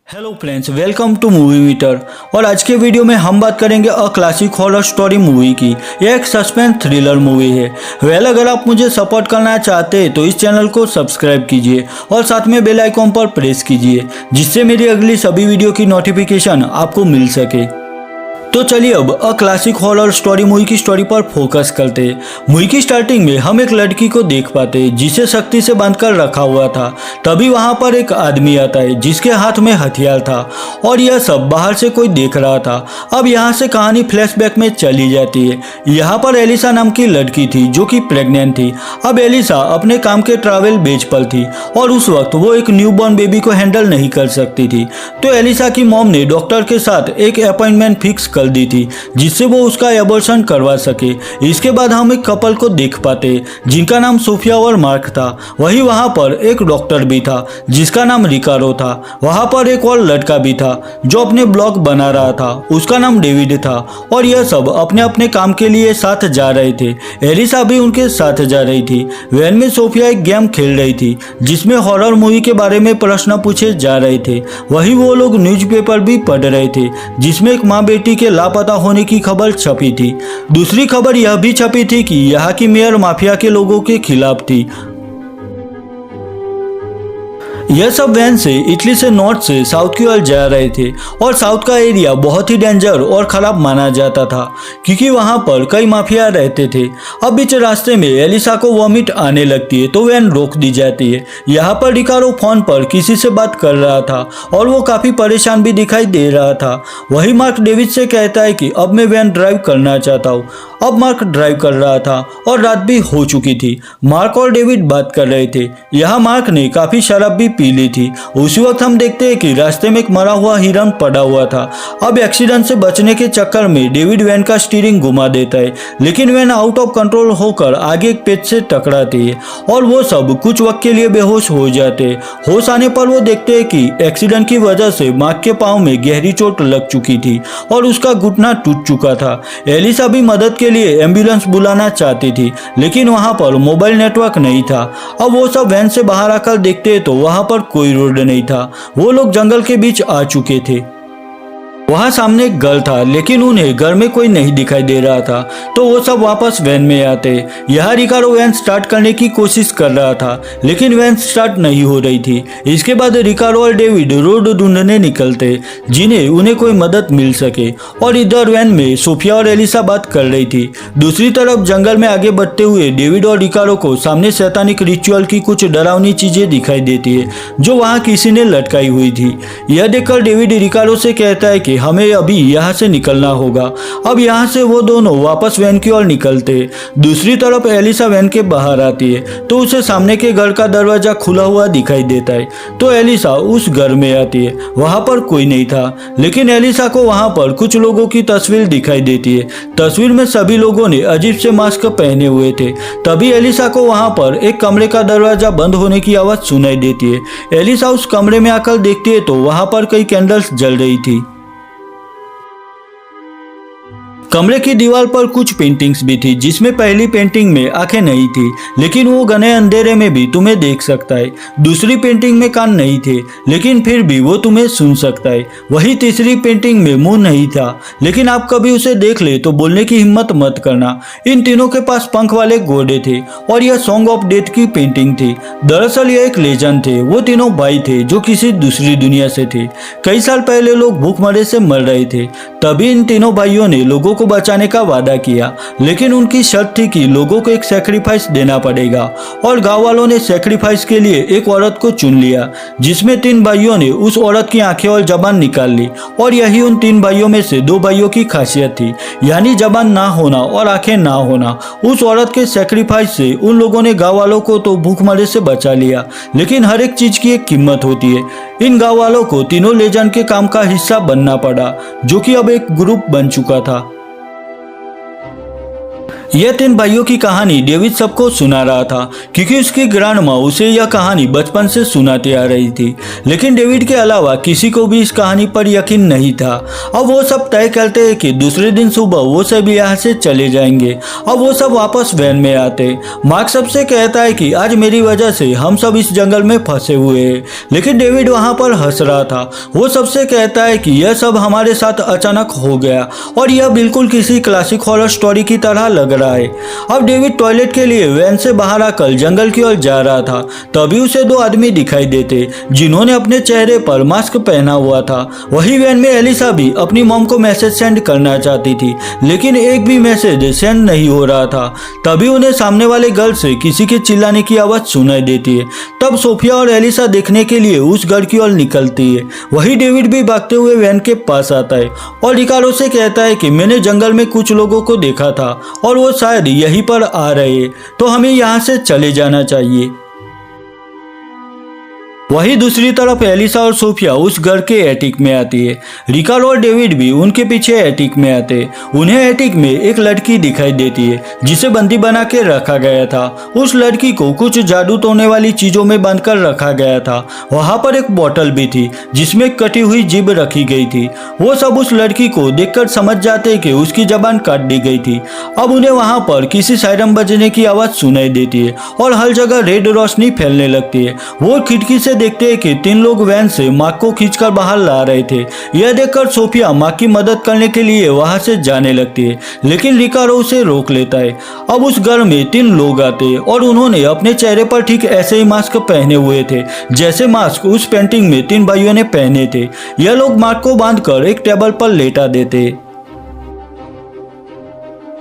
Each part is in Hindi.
Hello friends, welcome to movie meter. और आज के वीडियो में हम बात करेंगे a classic horror story movie की। यह एक सस्पेंस थ्रिलर मूवी है। अगर आप मुझे सपोर्ट करना चाहते हैं तो इस चैनल को सब्सक्राइब कीजिए और साथ में बेल आइकॉन पर प्रेस कीजिए, जिससे मेरी अगली सभी वीडियो की नोटिफिकेशन आपको मिल सके। तो चलिए अब अ क्लासिक हॉरर स्टोरी मूवी की स्टोरी पर फोकस करते हैं। मूवी की स्टार्टिंग में हम एक लड़की को देख पाते हैं जिसे शक्ति से बांधकर रखा हुआ था। तभी वहां पर एक आदमी आता है जिसके हाथ में हथियार था और यह सब बाहर से कोई देख रहा था। अब यहाँ से कहानी फ्लैशबैक में चली जाती है। यहाँ पर एलिसा नाम की लड़की थी जो कि प्रेग्नेंट थी। अब एलिसा अपने काम के ट्रैवल बेच पर थी और उस वक्त वो एक न्यूबॉर्न बेबी को हैंडल नहीं कर सकती थी। तो एलिसा की मॉम ने डॉक्टर के साथ एक अपॉइंटमेंट फिक्स कर दी थी जिससे वो उसका एबॉर्शन करवा सके। इसके बाद हम एक कपल को देख पाते जिनका नाम सोफिया और मार्क था। वहीं वहां पर एक डॉक्टर भी था जिसका नाम रिकार्डो था। वहां पर एक और लड़का भी था जो अपने ब्लॉग बना रहा था, उसका नाम डेविड था। और यह सब अपने अपने काम के लिए साथ जा रहे थे। एलिसा भी उनके साथ जा रही थी। वैन में सोफिया एक गेम खेल रही थी जिसमें हॉरर मूवी के बारे में प्रश्न पूछे जा रहे थे। वहीं वो लोग न्यूज़पेपर भी पढ़ रहे थे जिसमें एक माँ बेटी के लापता होने की खबर छपी थी। दूसरी खबर यह भी छपी थी कि यहाँ की मेयर माफिया के लोगों के खिलाफ थी। यह सब वैन से इटली से नॉर्थ से साउथ की ओर जा रहे थे और साउथ का एरिया बहुत ही डेंजर और खराब माना जाता था क्योंकि वहां पर कई माफिया रहते थे। अब बीच रास्ते में एलिसा को वॉमिट आने लगती है तो वैन रोक दी जाती है। यहाँ पर रिकार्डो फोन पर किसी से बात कर रहा था और वो काफी परेशान भी दिखाई दे रहा था। वही मार्क डेविड से कहता है कि अब मैं वैन ड्राइव करना चाहता हूँ। अब मार्क ड्राइव कर रहा था और रात भी हो चुकी थी। मार्क और डेविड बात कर रहे थे। यहाँ मार्क ने काफी शराब भी पी ली थी। उसी वक्त हम देखते हैं कि रास्ते में एक मरा हुआ हिरन पड़ा हुआ था। अब एक्सीडेंट से बचने के चक्कर में डेविड वैन का स्टीयरिंग घुमा देता है, लेकिन वैन आउट ऑफ कंट्रोल होकर आगे एक पेड़ से टकराती है और वो सब कुछ वक्त के लिए बेहोश हो जाते हैं। होश आने पर वो देखते हैं कि एक्सीडेंट की वजह से मार्क के पाँव में गहरी चोट लग चुकी थी और उसका घुटना टूट चुका था। एलिसा भी मदद के लिए एम्बुलेंस बुलाना चाहती थी, लेकिन वहां पर मोबाइल नेटवर्क नहीं था। अब वो सब वैन से बाहर आकर देखते तो वहां पर कोई रोड नहीं था। वो लोग जंगल के बीच आ चुके थे। वहां सामने एक घर था, लेकिन उन्हें घर में कोई नहीं दिखाई दे रहा था। तो वो सब वापस वैन में आते। यहाँ रिकार्डो वैन स्टार्ट करने की कोशिश कर रहा था, लेकिन वैन स्टार्ट नहीं हो रही थी। इसके बाद रिकार्डो और डेविड रोड ढूंढने निकलते जिन्हें उन्हें कोई मदद मिल सके। और इधर वैन में सोफिया और एलिसा बात कर रही थी। दूसरी तरफ जंगल में आगे बढ़ते हुए डेविड और रिकार्डो को सामने शैतानिक रिचुअल की कुछ डरावनी चीजें दिखाई देती है जो वहाँ किसी ने लटकाई हुई थी। यह देखकर डेविड रिकार्डो से कहता है कि हमें अभी यहाँ से निकलना होगा। अब यहाँ से वो दोनों वापस वैन की ओर निकलते। दूसरी तरफ एलिसा वैन के बाहर आती है तो उसे सामने के घर का दरवाजा खुला हुआ दिखाई देता है। तो एलिसा उस घर में आती है। वहां पर कोई नहीं था, लेकिन एलिसा को वहां पर कुछ लोगों की तस्वीर दिखाई देती है। तस्वीर में सभी लोगों ने अजीब से मास्क पहने हुए थे। तभी एलिसा को वहां पर एक कमरे का दरवाजा बंद होने की आवाज सुनाई देती है। एलिसा उस कमरे में आकर देखती है तो वहां पर कई कैंडल्स जल रही थी। कमरे की दीवार पर कुछ पेंटिंग्स भी थी जिसमें पहली पेंटिंग में आंखें नहीं थी, लेकिन वो घने अंधेरे में भी तुम्हें देख सकता है। दूसरी पेंटिंग में कान नहीं थे, लेकिन फिर भी वो तुम्हें सुन सकता है। वही तीसरी पेंटिंग में मुंह नहीं था, लेकिन आप कभी उसे देख ले तो बोलने की हिम्मत मत करना। इन तीनों के पास पंख वाले घोड़े थे और यह सॉन्ग ऑफ डेथ की पेंटिंग थी। दरअसल यह एक लेजेंड थे। वो तीनों भाई थे जो किसी दूसरी दुनिया से थे। कई साल पहले लोग भूखमरे से मर रहे थे। तभी इन तीनों भाइयों ने लोगों को बचाने का वादा किया, लेकिन उनकी शर्त थी कि लोगों को एक सैक्रिफाइस देना पड़ेगा। और गांव वालों ने सैक्रिफाइस के लिए एक औरत को चुन लिया, जिसमें तीन भाइयों ने उस औरत की आंखें और जबान निकाल ली। और यही उन तीन भाइयों में से दो भाइयों की खासियत थी, यानी जबान ना होना और आंखें ना होना। उस औरत के सैक्रिफाइस से उन लोगों ने गाँव वालों को तो भूखमरे से बचा लिया, लेकिन हर एक चीज की एक कीमत होती है। इन गाँव वालों को तीनों लेजेंड के काम का हिस्सा बनना पड़ा, जो कि अब एक ग्रुप बन चुका था। यह 3 भाइयों की कहानी डेविड सबको सुना रहा था क्योंकि उसकी ग्रैंडमा उसे यह कहानी बचपन से सुनाती आ रही थी। लेकिन डेविड के अलावा किसी को भी इस कहानी पर यकीन नहीं था। अब वो सब तय करते हैं कि दूसरे दिन सुबह वो सब यहाँ से चले जाएंगे। अब वो सब वापस वैन में आते। मार्क सबसे कहता है कि आज मेरी वजह से हम सब इस जंगल में फंसे हुए हैं, लेकिन डेविड वहाँ पर हंस रहा था। वो सबसे कहता है कि यह सब हमारे साथ अचानक हो गया और यह बिल्कुल किसी क्लासिक हॉरर स्टोरी की तरह लग रहा है। अब डेविड टॉयलेट के लिए वैन से बाहर आकर जंगल की ओर जा रहा था, तभी उसे 2 आदमी दिखाई देते जिन्होंने अपने चेहरे पर मास्क पहना हुआ था। वही वैन में एलिसा भी अपनी मॉम को मैसेज सेंड करना चाहती थी, लेकिन एक भी मैसेज सेंड नहीं हो रहा था। तभी उन्हें सामने वाले घर से किसी के चिल्लाने की आवाज सुनाई देती है। तब सोफिया और एलिसा देखने के लिए उस घर की ओर निकलती है। वही डेविड भी भागते हुए वैन के पास आता है और रिकार्डो से कहता है कि मैंने जंगल में कुछ लोगों को देखा था और वो शायद यहीं पर आ रहे, तो हमें यहाँ से चले जाना चाहिए। वही दूसरी तरफ एलिसा और सोफिया उस घर के एटिक में आती है। रिकार्डो और डेविड भी उनके पीछे एटिक में आते। उन्हें एटिक में एक लड़की दिखाई देती है जिसे बंदी बना के रखा गया था। उस लड़की को कुछ जादू टोने वाली चीजों में बांधकर रखा गया था। वहां पर एक बोतल भी थी जिसमें कटी हुई जीभ रखी गई थी। वो सब उस लड़की को देखकर समझ जाते कि उसकी जबान काट दी गई थी। अब उन्हें वहां पर किसी सायरन बजने की आवाज सुनाई देती है और हर जगह रेड रोशनी फैलने लगती है। वो खिड़की से देखते हैं कि 3 लोग वैन से मार्क को खींचकर बाहर ला रहे थे। यह देखकर सोफिया मार्क की मदद करने के लिए वहां से जाने लगती है, लेकिन रिकार्डो उसे रोक लेता है। अब उस घर में 3 लोग आते हैं और उन्होंने अपने चेहरे पर ठीक ऐसे ही मास्क पहने हुए थे जैसे मास्क उस पेंटिंग में 3 भाइयों ने पहने थे। यह लोग मार्क को बांधकर एक टेबल पर लेटा देते।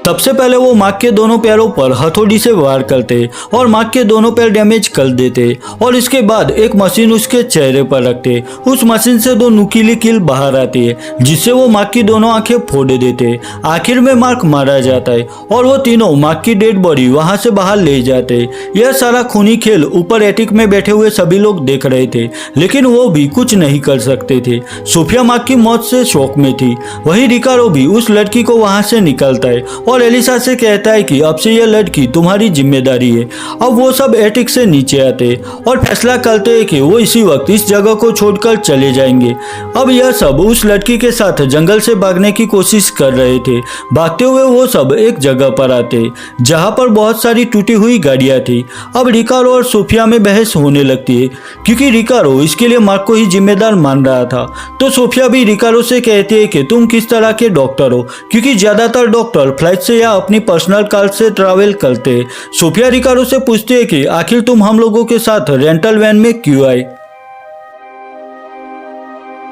सबसे पहले वो मार्क के दोनों पैरों पर हथौड़ी से वार करते और मार्क के दोनों पैर डैमेज कर देते और इसके बाद एक मशीन उसके चेहरे पर रखते। उस मशीन से 2 नुकीली कील बाहर आती है जिससे वो मार्क की दोनों आंखें फोड़ देते। आखिर में मार्क मारा जाता है और वो तीनों मार्क की डेड बॉडी वहां से बाहर ले जाते। यह सारा खूनी खेल ऊपर एटिक में बैठे हुए सभी लोग देख रहे थे, लेकिन वो भी कुछ नहीं कर सकते थे। सोफिया मार्क की मौत से शौक में थी। वही रिकार्डो भी उस लड़की को वहां से निकलता है और एलिसा से कहता है कि अब से यह लड़की तुम्हारी जिम्मेदारी है। अब वो सब एटिक से नीचे आते और फैसला करते हैं कि वो इसी वक्त इस जगह को छोड़कर चले जाएंगे। अब यह सब उस लड़की के साथ जंगल से भागने की कोशिश कर रहे थे। भागते हुए वो सब एक जगह पर आते जहां पर बहुत सारी टूटी हुई गाड़ियां थी। अब रिकार्डो और सोफिया में बहस होने लगती है क्योंकि रिकार्डो इसके लिए मार्क को ही जिम्मेदार मान रहा था। तो सोफिया भी रिकार्डो से कहती है कि तुम किस तरह के डॉक्टर हो, क्योंकि ज्यादातर डॉक्टर फ्लाइट से या अपनी पर्सनल कार से ट्रैवल करते। सोफिया रिकार्डो से पूछती है कि आखिर तुम हम लोगों के साथ रेंटल वैन में क्यों आए।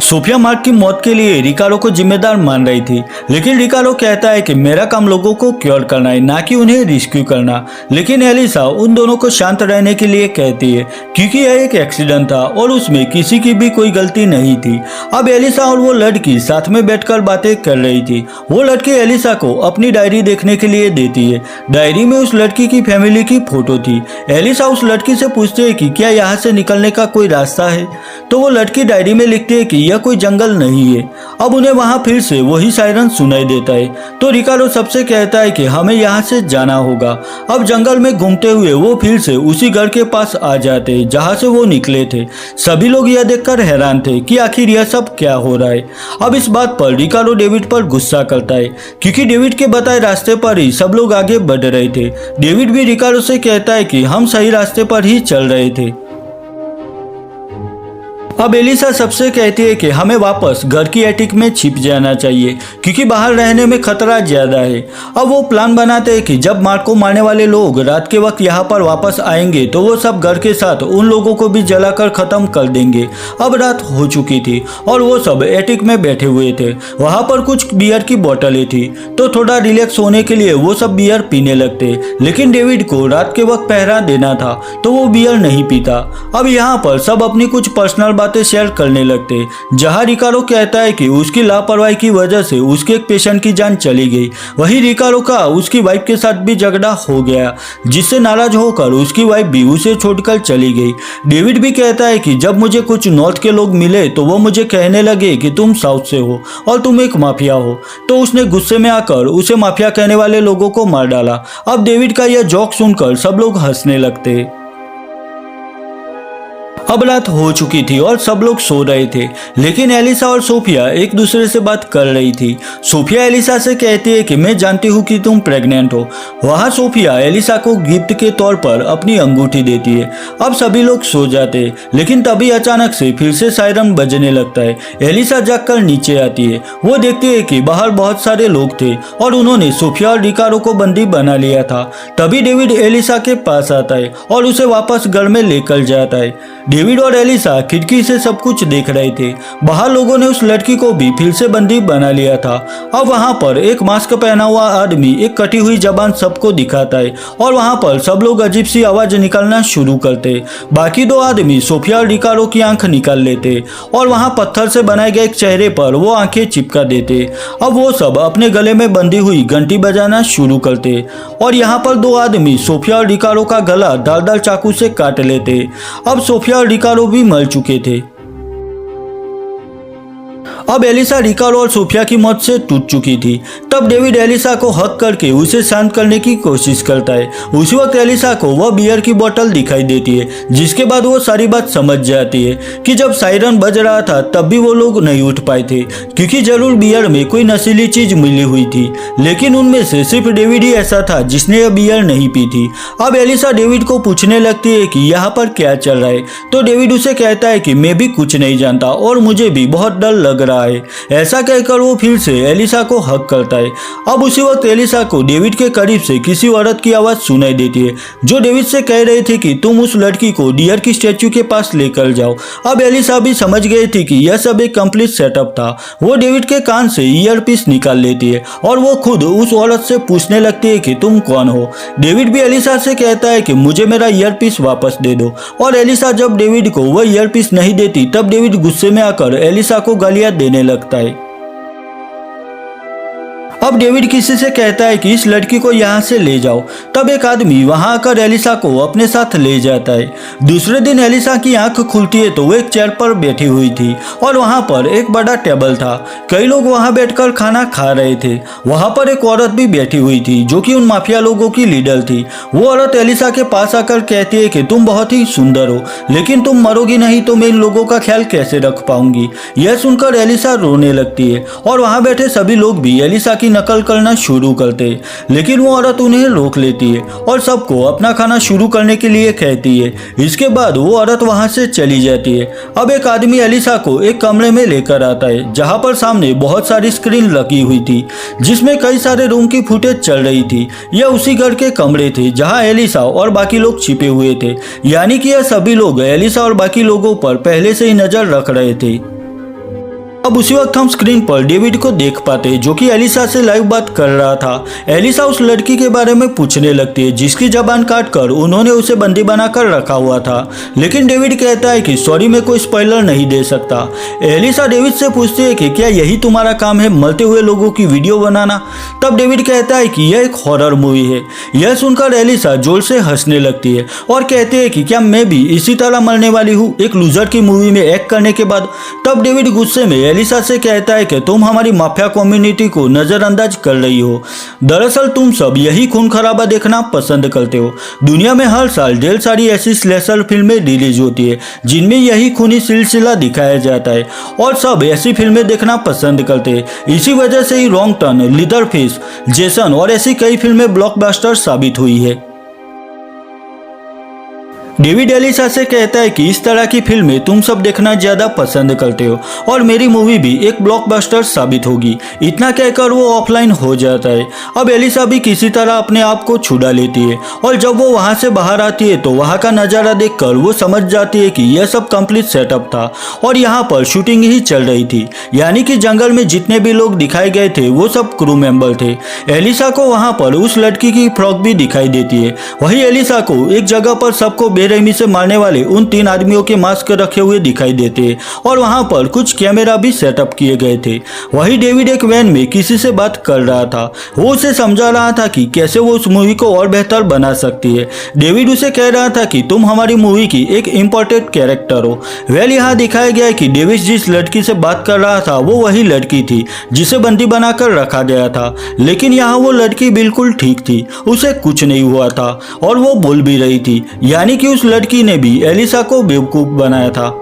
सोफिया मार्क की मौत के लिए रिकार्डो को जिम्मेदार मान रही थी, लेकिन रिकार्डो कहता है कि मेरा काम लोगों को क्योर करना है, ना कि उन्हें रिस्क्यू करना। लेकिन एलिसा उन दोनों को शांत रहने के लिए कहती है क्योंकि यह एक एक्सीडेंट था और उसमें किसी की भी कोई गलती नहीं थी। अब एलिसा और वो लड़की साथ में बैठकर बातें कर रही थी। वो लड़की एलिसा को अपनी डायरी देखने के लिए देती है। डायरी में उस लड़की की फैमिली की फोटो थी। एलिसा उस लड़की से पूछती है कि क्या यहाँ से निकलने का कोई रास्ता है, तो वो लड़की डायरी में लिखती है कि यह कोई जंगल नहीं है। अब उन्हें वहां फिर से वही सायरन सुनाई देता है, तो रिकार्डो सबसे कहता है कि हमें यहाँ से जाना होगा। अब जंगल में घूमते हुए वो फिर से उसी घर के पास आ जाते हैं जहां से वो निकले थे। सभी लोग यह देखकर हैरान थे कि आखिर यह सब क्या हो रहा है। अब इस बात पर रिकार्डो डेविड पर गुस्सा करता है क्योंकि डेविड के बताए रास्ते पर ही सब लोग आगे बढ़ रहे थे। डेविड भी रिकार्डो से कहता है कि हम सही रास्ते पर ही चल रहे थे। अब एलिसा सबसे कहती है कि हमें वापस घर की एटिक में छिप जाना चाहिए क्योंकि बाहर रहने में खतरा ज्यादा है। अब वो प्लान बनाते हैं कि जब मार्क को मारने वाले लोग रात के वक्त यहाँ पर वापस आएंगे तो वो सब घर के साथ उन लोगों को भी जलाकर खत्म कर देंगे। अब रात हो चुकी थी और वो सब एटिक में बैठे हुए थे। वहां पर कुछ बियर की बोतलें थी, तो थोड़ा रिलैक्स होने के लिए वो सब बियर पीने लगते। लेकिन डेविड को रात के वक्त पहरा देना था तो वो बियर नहीं पीता। अब यहाँ पर सब अपनी कुछ पर्सनल बातें बातें शेयर करने लगते, जहां रिकार्डो कहता है कि उसकी लापरवाही की वजह से उसके एक पेशेंट की जान चली गई। वहीं रिकार्डो का उसकी वाइफ के साथ भी झगड़ा हो गया, जिससे नाराज होकर उसकी वाइफ भी उसे छोड़कर चली गई। डेविड भी कहता है कि जब मुझे कुछ नॉर्थ के लोग मिले तो वो मुझे कहने लगे कि तुम साउथ से हो और तुम एक माफिया हो, तो उसने गुस्से में आकर उसे माफिया कहने वाले लोगों को मार डाला। अब डेविड का यह जोक सुनकर सब लोग हंसने लगते। अब रात हो चुकी थी और सब लोग सो रहे थे, लेकिन एलिसा और सोफिया एक दूसरे से बात कर रही थी। सोफिया एलिसा से कहती है कि मैं जानती हूँ कि तुम प्रेग्नेंट हो। वहाँ सोफिया एलिसा को गिफ्ट के तौर पर अपनी अंगूठी देती है। अब सभी लोग सो जाते, लेकिन तभी अचानक से फिर से सायरन बजने लगता है। एलिसा जागकर नीचे आती है। वो देखती है कि बाहर बहुत सारे लोग थे और उन्होंने सोफिया और रिकार्डो को बंदी बना लिया था। तभी डेविड एलिसा के पास आता है और उसे वापस घर में लेकर जाता है। डेविड और एलिसा खिड़की से सब कुछ देख रहे थे। बाहर लोगों ने उस लड़की को भी फिर से बंदी बना लिया था। अब वहां पर एक मास्क पहना हुआ आदमी एक कटी हुई जबान सबको दिखाता है और वहां पर सब लोग अजीब सी आवाज निकालना शुरू करते। बाकी दो आदमी सोफिया और रिकार्डो की आंख निकाल लेते और वहां पत्थर से बनाए गए एक चेहरे पर वो आंखें चिपका देते। अब वो सब अपने गले में बंधी हुई घंटी बजाना शुरू करते और यहाँ पर दो आदमी सोफिया और रिकार्डो का गला धारदार चाकू से काट लेते। अब सोफिया और रिकार्डो भी मर चुके थे। अब एलिसा रिकार्डो और सोफिया की मौत से टूट चुकी थी। तब डेविड एलिसा को हक करके उसे शांत करने की कोशिश करता है। उसी वक्त एलिसा को वह बियर की बोतल दिखाई देती है, जिसके बाद वो सारी बात समझ जाती है कि जब सायरन बज रहा था तब भी वो लोग नहीं उठ पाए थे, क्योंकि जरूर बियर में कोई नशीली चीज मिली हुई थी। लेकिन उनमें से सिर्फ डेविड ही ऐसा था जिसने यह बियर नहीं पी थी। अब एलिसा डेविड को पूछने लगती है कि यहाँ पर क्या चल रहा है, तो डेविड उसे कहता है कि मैं भी कुछ नहीं जानता और मुझे भी बहुत डर लग रहा है। ऐसा कहकर वो फिर से एलिसा को हक करता है। अब उसी वक्त एलिसा को डेविड के करीब से किसी औरत की आवाज सुनाई देती है, जो डेविड से कह रही थी कि तुम उस लड़की को डियर की स्टैच्यू के पास लेकर जाओ। अब एलिसा भी समझ गई थी कि यह सब एक कंप्लीट सेटअप था। वो डेविड के कान से ईयरपीस निकाल लेती है और वो खुद उस औरत से पूछने लगती है कि तुम कौन हो। डेविड भी एलिसा से कहता है कि मुझे मेरा ईयरपीस वापस दे दो, और एलिसा जब डेविड को वह ईयरपीस नहीं देती तब डेविड गुस्से में आकर एलिसा को गालियां देने लगता है। अब डेविड किसी से कहता है कि इस लड़की को यहाँ से ले जाओ। तब एक आदमी वहां आकर एलिसा को अपने साथ ले जाता है। दूसरे दिन एलिसा की आंख खुलती है तो वो एक चेयर पर बैठी हुई थी और वहां पर एक बड़ा टेबल था। कई लोग वहां बैठकर खाना खा रहे थे। वहां पर एक औरत भी बैठी हुई थी जो कि उन माफिया लोगों की लीडर थी। वो औरत एलिसा के पास आकर कहती है कि तुम बहुत ही सुंदर हो, लेकिन तुम मरोगी नहीं तो मैं इन लोगों का ख्याल कैसे रख पाऊंगी। यह सुनकर एलिसा रोने लगती है और वहां बैठे सभी लोग भी एलिसा की नकल करना शुरू करते, लेकिन वो औरत उन्हें रोक लेती है और सबको अपना खाना शुरू करने के लिए कहती है। इसके बाद वो औरत वहां से चली जाती है। अब एक आदमी एलिसा को एक कमरे में लेकर आता है, जहां पर सामने बहुत सारी स्क्रीन लगी हुई थी, जिसमें कई सारे रूम की फुटेज चल रही थी। यह उसी घर के कमरे थे जहां एलिसा और बाकी लोग छिपे हुए थे, यानी कि यह सभी लोग एलिसा और बाकी लोगों पर पहले से ही नजर रख रहे थे। अब उसी वक्त हम स्क्रीन पर डेविड को देख पाते जो कि एलिसा से लाइव बात कर रहा था। एलिसा उस लड़की के बारे में पूछने लगती है जिसकी जबान काटकर उन्होंने उसे बंदी बनाकर रखा हुआ था, लेकिन डेविड कहता है कि सॉरी मैं कोई स्पॉइलर नहीं दे सकता। एलिसा डेविड से पूछती है कि क्या यही तुम्हारा काम है, मरते हुए लोगों की वीडियो बनाना। तब डेविड कहता है कि यह एक हॉरर मूवी है। यह सुनकर एलिसा जोर से हंसने लगती है और कहती है कि क्या मैं भी इसी तरह मरने वाली हूँ एक लूजर की मूवी में एक्ट करने के बाद। तब डेविड गुस्से में एलिसा से कहता है कि तुम हमारी माफिया कम्युनिटी को नजरअंदाज कर रही हो। दरअसल तुम सब यही खून खराबा देखना पसंद करते हो। दुनिया में हर साल ढेर सारी ऐसी स्लेशर फिल्में रिलीज होती है जिनमें यही खूनी सिलसिला दिखाया जाता है और सब ऐसी फिल्में देखना पसंद करते हैं। इसी वजह से ही रॉन्ग टर्न, लीदरफिश, जेसन और ऐसी कई फिल्में ब्लॉकबस्टर साबित हुई है। डेविड एलिसा से कहता है कि इस तरह की फिल्में तुम सब देखना ज्यादा पसंद करते हो और मेरी मूवी भी एक ब्लॉकबस्टर साबित होगी। इतना कहकर वो ऑफलाइन हो जाता है। अब एलिसा भी किसी तरह अपने आप को छुड़ा लेती है और जब वो वहां से बाहर आती है तो वहां का नजारा देखकर वो समझ जाती है कि यह सब कंप्लीट सेटअप था और यहाँ पर शूटिंग ही चल रही थी, यानी कि जंगल में जितने भी लोग दिखाए गए थे वो सब क्रू मेंबर थे। एलिसा को वहां पर उस लड़की की फ्रॉक भी दिखाई देती है। वही एलिसा को एक जगह पर सबको बेर बेरहमी से मारने वाले उन 3 आदमियों के मास्क रखे हुए दिखाई देते और वहां पर कुछ कैमरा भी सेटअप किए गए थे। वही डेविड एक वैन में किसी से बात कर रहा था। वो उसे समझा रहा था कि कैसे वो उस मूवी को और बेहतर बना सकती है। डेविड उसे कह रहा था कि तुम हमारी मूवी की एक इम्पोर्टेंट कैरेक्टर हो। वेल यहाँ दिखाया गया है कि डेविड जिस लड़की से बात कर रहा था वो वही लड़की थी जिसे बंदी बनाकर रखा गया था, लेकिन यहाँ वो लड़की बिल्कुल ठीक थी, उसे कुछ नहीं हुआ था और वो बोल भी रही थी, यानी कि उस लड़की ने भी एलिसा को बेवकूफ बनाया था।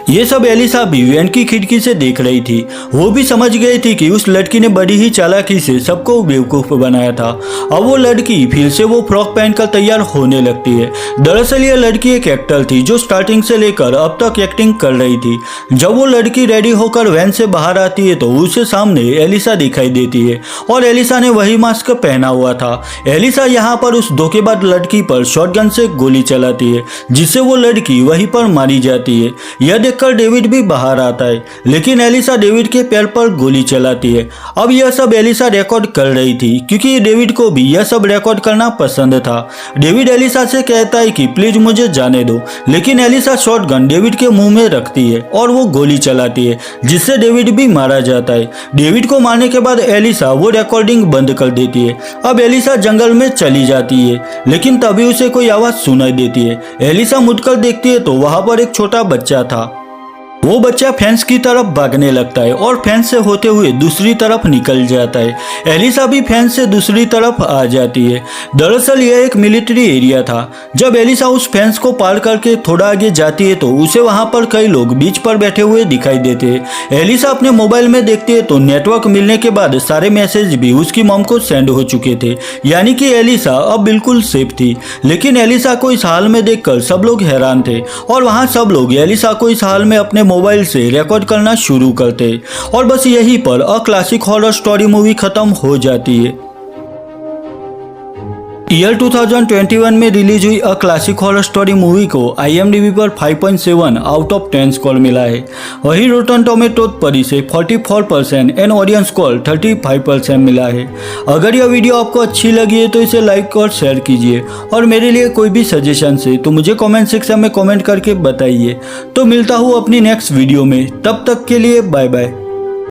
ये सब एलिसा भी वैन की खिड़की से देख रही थी। वो भी समझ गई थी कि उस लड़की ने बड़ी ही चालाकी से सबको बेवकूफ बनाया था। अब वो लड़की फिर से वो फ्रॉक पहनकर तैयार होने लगती है। दरअसल ये लड़की एक एक्टर थी जो स्टार्टिंग से लेकर अब तक एक्टिंग कर रही थी। जब वो लड़की रेडी होकर वैन से बाहर आती है तो उसे सामने एलिसा दिखाई देती है और एलिसा ने वही मास्क पहना हुआ था। एलिसा यहाँ पर उस धोखेबाज लड़की पर शॉटगन से गोली चलाती है, जिससे वो लड़की वहीं पर मारी जाती है। यह देखकर डेविड भी बाहर आता है, लेकिन एलिसा डेविड के पैर पर गोली चलाती है। अब यह सब एलिसा रिकॉर्ड कर रही थी क्योंकि डेविड को भी यह सब रिकॉर्ड करना पसंद था। डेविड एलिसा से कहता है कि प्लीज मुझे जाने दो, लेकिन एलिसा शॉटगन डेविड के मुंह में रखती है और वो गोली चलाती है, जिससे डेविड भी मारा जाता है। डेविड को मारने के बाद एलिसा वो रिकॉर्डिंग बंद कर देती है। अब एलिसा जंगल में चली जाती है, लेकिन तभी उसे कोई आवाज सुनाई देती है। एलिसा मुड़कर देखती है तो वहां पर एक छोटा बच्चा था। वो बच्चा फेंस की तरफ भागने लगता है और फेंस से होते हुए दूसरी तरफ निकल जाता है। एलिसा भी फेंस से दूसरी तरफ आ जाती है। दरअसल यह एक मिलिट्री एरिया था। जब एलिसा उस फेंस को पार करके थोड़ा आगे जाती है तो उसे वहां पर कई लोग बीच पर बैठे हुए दिखाई देते हैं। एलिसा अपने मोबाइल में देखती है तो नेटवर्क मिलने के बाद सारे मैसेज भी उसकी मॉम को सेंड हो चुके थे, यानी कि एलिसा अब बिल्कुल सेफ थी। लेकिन एलिसा को इस हाल में देखकर सब लोग हैरान थे और वहां सब लोग एलिसा को इस हाल में अपने मोबाइल से रिकॉर्ड करना शुरू करते और बस यहीं पर अ क्लासिक हॉरर स्टोरी मूवी खत्म हो जाती है। ईयर 2021 में रिलीज हुई अ क्लासिक हॉरर स्टोरी मूवी को IMDb पर 5.7 आउट ऑफ 10 स्कोर मिला है। वही रोटन टोमेटो पर इसे 44% एंड ऑडियंस स्कोर 35% मिला है। अगर यह वीडियो आपको अच्छी लगी है तो इसे लाइक और शेयर कीजिए और मेरे लिए कोई भी सजेशन है तो मुझे कमेंट सेक्शन में कमेंट करके बताइए। तो मिलता हूँ अपनी नेक्स्ट वीडियो में, तब तक के लिए बाय बाय।